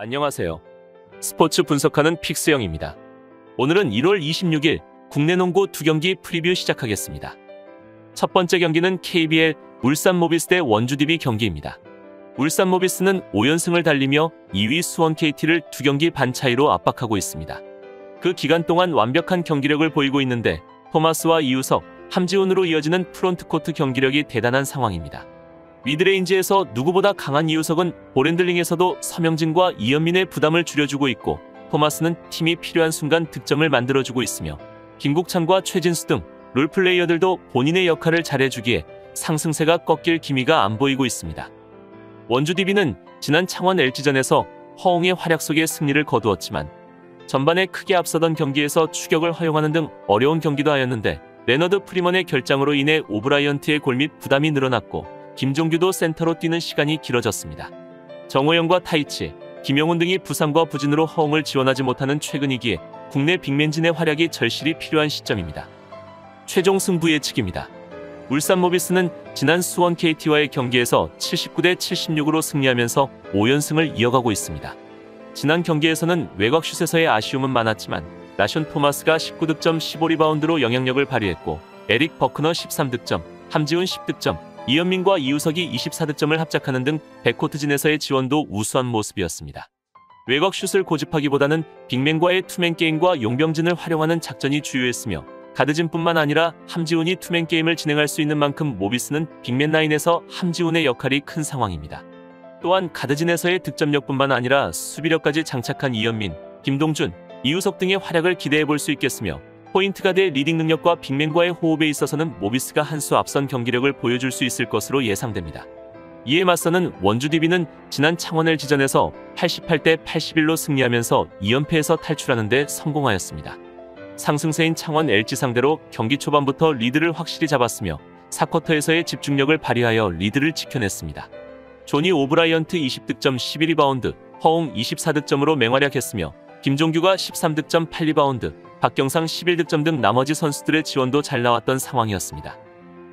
안녕하세요. 스포츠 분석하는 픽스영입니다. 오늘은 1월 26일 국내 농구 2경기 프리뷰 시작하겠습니다. 첫 번째 경기는 KBL 울산 모비스 대 원주 DB 경기입니다. 울산 모비스는 5연승을 달리며 2위 수원 KT를 2경기 반 차이로 압박하고 있습니다. 그 기간 동안 완벽한 경기력을 보이고 있는데 토마스와 이우석, 함지훈으로 이어지는 프론트코트 경기력이 대단한 상황입니다. 미드레인지에서 누구보다 강한 이우석은 볼핸들링에서도 서명진과 이현민의 부담을 줄여주고 있고, 토마스는 팀이 필요한 순간 득점을 만들어주고 있으며 김국찬과 최진수 등 롤플레이어들도 본인의 역할을 잘해주기에 상승세가 꺾일 기미가 안 보이고 있습니다. 원주 DB는 지난 창원 LG전에서 허웅의 활약 속에 승리를 거두었지만 전반에 크게 앞서던 경기에서 추격을 허용하는 등 어려운 경기도 하였는데, 레너드 프리먼의 결장으로 인해 오브라이언트의 골 및 부담이 늘어났고 김종규도 센터로 뛰는 시간이 길어졌습니다. 정호영과 타이치, 김영훈 등이 부상과 부진으로 허웅을 지원하지 못하는 최근이기에 국내 빅맨진의 활약이 절실히 필요한 시점입니다. 최종 승부 예측입니다. 울산 모비스는 지난 수원 KT와의 경기에서 79대 76으로 승리하면서 5연승을 이어가고 있습니다. 지난 경기에서는 외곽슛에서의 아쉬움은 많았지만 라션 토마스가 19득점 15리바운드로 영향력을 발휘했고, 에릭 버크너 13득점, 함지훈 10득점, 이현민과 이우석이 24득점을 합작하는 등 백코트진에서의 지원도 우수한 모습이었습니다. 외곽슛을 고집하기보다는 빅맨과의 투맨 게임과 용병진을 활용하는 작전이 주요했으며, 가드진뿐만 아니라 함지훈이 투맨 게임을 진행할 수 있는 만큼 모비스는 빅맨 라인에서 함지훈의 역할이 큰 상황입니다. 또한 가드진에서의 득점력뿐만 아니라 수비력까지 장착한 이현민, 김동준, 이우석 등의 활약을 기대해볼 수 있겠으며, 포인트 가드의 리딩 능력과 빅맨과의 호흡에 있어서는 모비스가 한 수 앞선 경기력을 보여줄 수 있을 것으로 예상됩니다. 이에 맞서는 원주 DB는 지난 창원 LG전에서 88대 81로 승리하면서 2연패에서 탈출하는 데 성공하였습니다. 상승세인 창원 LG 상대로 경기 초반부터 리드를 확실히 잡았으며 4쿼터에서의 집중력을 발휘하여 리드를 지켜냈습니다. 조니 오브라이언트 20득점 11리바운드, 허웅 24득점으로 맹활약했으며 김종규가 13득점 8리바운드, 박경상 11득점 등 나머지 선수들의 지원도 잘 나왔던 상황이었습니다.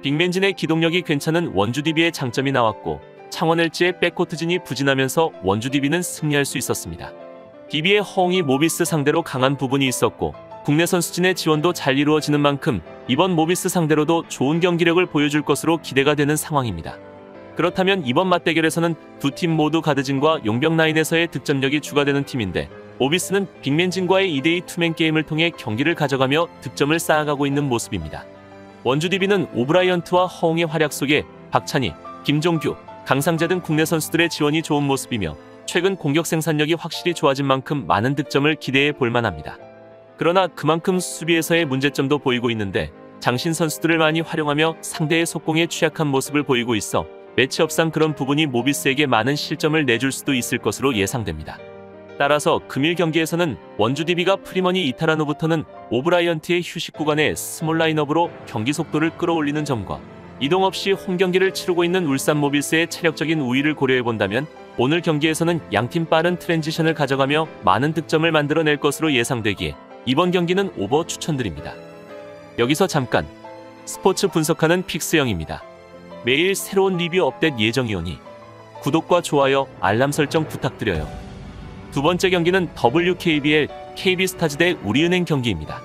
빅맨진의 기동력이 괜찮은 원주 DB의 장점이 나왔고, 창원 LG의 백코트진이 부진하면서 원주 DB는 승리할 수 있었습니다. DB의 허웅이 모비스 상대로 강한 부분이 있었고, 국내 선수진의 지원도 잘 이루어지는 만큼 이번 모비스 상대로도 좋은 경기력을 보여줄 것으로 기대가 되는 상황입니다. 그렇다면 이번 맞대결에서는 두 팀 모두 가드진과 용병 라인에서의 득점력이 주가되는 팀인데, 모비스는 빅맨진과의 2대2 투맨 게임을 통해 경기를 가져가며 득점을 쌓아가고 있는 모습입니다. 원주 DB는 오브라이언트와 허웅의 활약 속에 박찬희, 김종규, 강상재 등 국내 선수들의 지원이 좋은 모습이며, 최근 공격 생산력이 확실히 좋아진 만큼 많은 득점을 기대해 볼 만합니다. 그러나 그만큼 수비에서의 문제점도 보이고 있는데, 장신 선수들을 많이 활용하며 상대의 속공에 취약한 모습을 보이고 있어 매치업상 그런 부분이 모비스에게 많은 실점을 내줄 수도 있을 것으로 예상됩니다. 따라서 금일 경기에서는 원주 DB가 프리먼이 이탈한 후부터는 오브라이언트의 휴식 구간에 스몰 라인업으로 경기 속도를 끌어올리는 점과 이동 없이 홈 경기를 치르고 있는 울산 모비스의 체력적인 우위를 고려해본다면 오늘 경기에서는 양팀 빠른 트랜지션을 가져가며 많은 득점을 만들어낼 것으로 예상되기에 이번 경기는 오버 추천드립니다. 여기서 잠깐, 스포츠 분석하는 픽스영입니다. 매일 새로운 리뷰 업데이트 예정이오니 구독과 좋아요, 알람 설정 부탁드려요. 두 번째 경기는 WKBL KB스타즈 대 우리은행 경기입니다.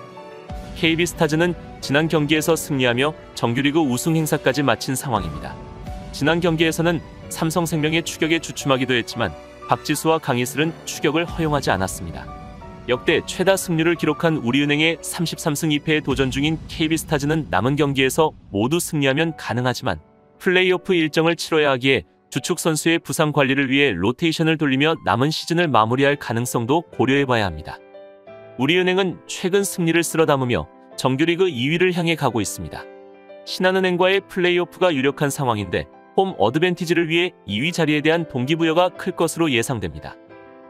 KB스타즈는 지난 경기에서 승리하며 정규리그 우승 행사까지 마친 상황입니다. 지난 경기에서는 삼성생명의 추격에 주춤하기도 했지만 박지수와 강희슬은 추격을 허용하지 않았습니다. 역대 최다 승률을 기록한 우리은행의 33승 2패에 도전 중인 KB스타즈는 남은 경기에서 모두 승리하면 가능하지만 플레이오프 일정을 치러야 하기에 주축 선수의 부상 관리를 위해 로테이션을 돌리며 남은 시즌을 마무리할 가능성도 고려해봐야 합니다. 우리은행은 최근 승리를 쓸어 담으며 정규리그 2위를 향해 가고 있습니다. 신한은행과의 플레이오프가 유력한 상황인데 홈 어드밴티지를 위해 2위 자리에 대한 동기부여가 클 것으로 예상됩니다.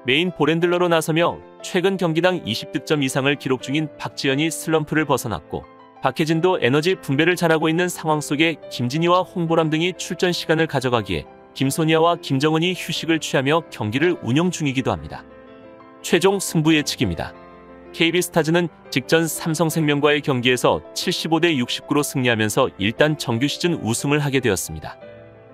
메인 볼핸들러로 나서며 최근 경기당 20득점 이상을 기록 중인 박지현이 슬럼프를 벗어났고, 박혜진도 에너지 분배를 잘하고 있는 상황 속에 김진희와 홍보람 등이 출전 시간을 가져가기에 김소니아와 김정은이 휴식을 취하며 경기를 운영 중이기도 합니다. 최종 승부 예측입니다. KB스타즈는 직전 삼성생명과의 경기에서 75대 69로 승리하면서 일단 정규 시즌 우승을 하게 되었습니다.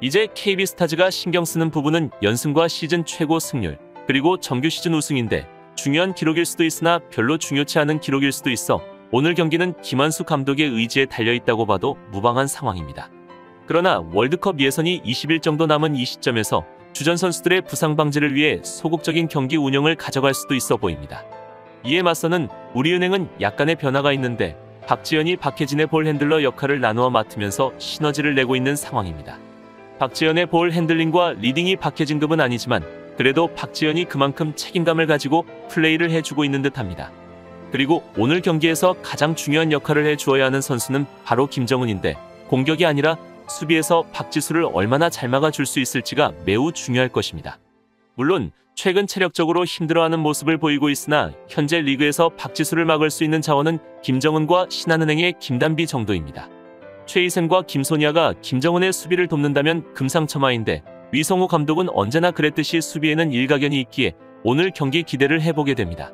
이제 KB스타즈가 신경 쓰는 부분은 연승과 시즌 최고 승률, 그리고 정규 시즌 우승인데 중요한 기록일 수도 있으나 별로 중요치 않은 기록일 수도 있어 오늘 경기는 김한수 감독의 의지에 달려있다고 봐도 무방한 상황입니다. 그러나 월드컵 예선이 20일 정도 남은 이 시점에서 주전 선수들의 부상 방지를 위해 소극적인 경기 운영을 가져갈 수도 있어 보입니다. 이에 맞서는 우리은행은 약간의 변화가 있는데 박지현이 박혜진의 볼 핸들러 역할을 나누어 맡으면서 시너지를 내고 있는 상황입니다. 박지현의 볼 핸들링과 리딩이 박혜진급은 아니지만 그래도 박지현이 그만큼 책임감을 가지고 플레이를 해주고 있는 듯합니다. 그리고 오늘 경기에서 가장 중요한 역할을 해주어야 하는 선수는 바로 김정은인데 공격이 아니라 수비에서 박지수를 얼마나 잘 막아줄 수 있을지가 매우 중요할 것입니다. 물론 최근 체력적으로 힘들어하는 모습을 보이고 있으나 현재 리그에서 박지수를 막을 수 있는 자원은 김정은과 신한은행의 김단비 정도입니다. 최희생과 김소니아가 김정은의 수비를 돕는다면 금상첨화인데 위성호 감독은 언제나 그랬듯이 수비에는 일가견이 있기에 오늘 경기 기대를 해보게 됩니다.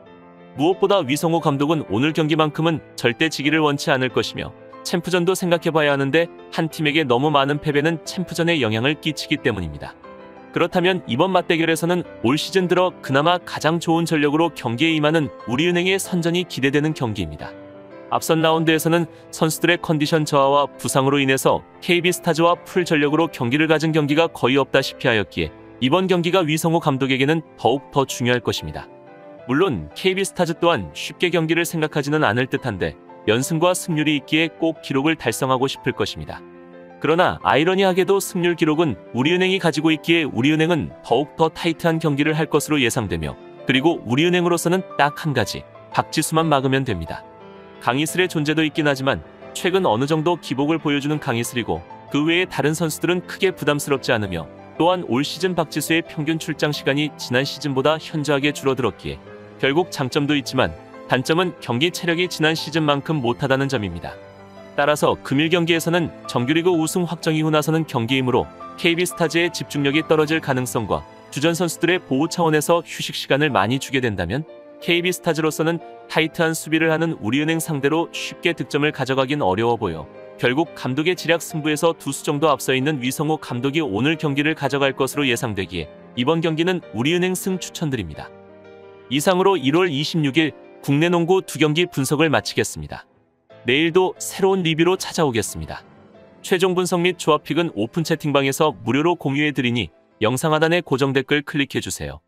무엇보다 위성호 감독은 오늘 경기만큼은 절대 지기를 원치 않을 것이며 챔프전도 생각해봐야 하는데 한 팀에게 너무 많은 패배는 챔프전에 영향을 끼치기 때문입니다. 그렇다면 이번 맞대결에서는 올 시즌 들어 그나마 가장 좋은 전력으로 경기에 임하는 우리은행의 선전이 기대되는 경기입니다. 앞선 라운드에서는 선수들의 컨디션 저하와 부상으로 인해서 KB스타즈와 풀 전력으로 경기를 가진 경기가 거의 없다시피 하였기에 이번 경기가 위성호 감독에게는 더욱 더 중요할 것입니다. 물론 KB스타즈 또한 쉽게 경기를 생각하지는 않을 듯한데 연승과 승률이 있기에 꼭 기록을 달성하고 싶을 것입니다. 그러나 아이러니하게도 승률 기록은 우리은행이 가지고 있기에 우리은행은 더욱 더 타이트한 경기를 할 것으로 예상되며 그리고 우리은행으로서는 딱 한 가지, 박지수만 막으면 됩니다. 강희슬의 존재도 있긴 하지만 최근 어느 정도 기복을 보여주는 강희슬이고 그 외에 다른 선수들은 크게 부담스럽지 않으며 또한 올 시즌 박지수의 평균 출장 시간이 지난 시즌보다 현저하게 줄어들었기에 결국 장점도 있지만 단점은 경기 체력이 지난 시즌만큼 못하다는 점입니다. 따라서 금일 경기에서는 정규리그 우승 확정 이후 나서는 경기이므로 KB스타즈의 집중력이 떨어질 가능성과 주전 선수들의 보호 차원에서 휴식 시간을 많이 주게 된다면 KB스타즈로서는 타이트한 수비를 하는 우리은행 상대로 쉽게 득점을 가져가긴 어려워 보여 결국 감독의 지략 승부에서 두 수 정도 앞서 있는 위성호 감독이 오늘 경기를 가져갈 것으로 예상되기에 이번 경기는 우리은행 승 추천드립니다. 이상으로 1월 26일 국내 농구 2경기 분석을 마치겠습니다. 내일도 새로운 리뷰로 찾아오겠습니다. 최종 분석 및 조합픽은 오픈 채팅방에서 무료로 공유해드리니 영상 하단의 고정 댓글 클릭해주세요.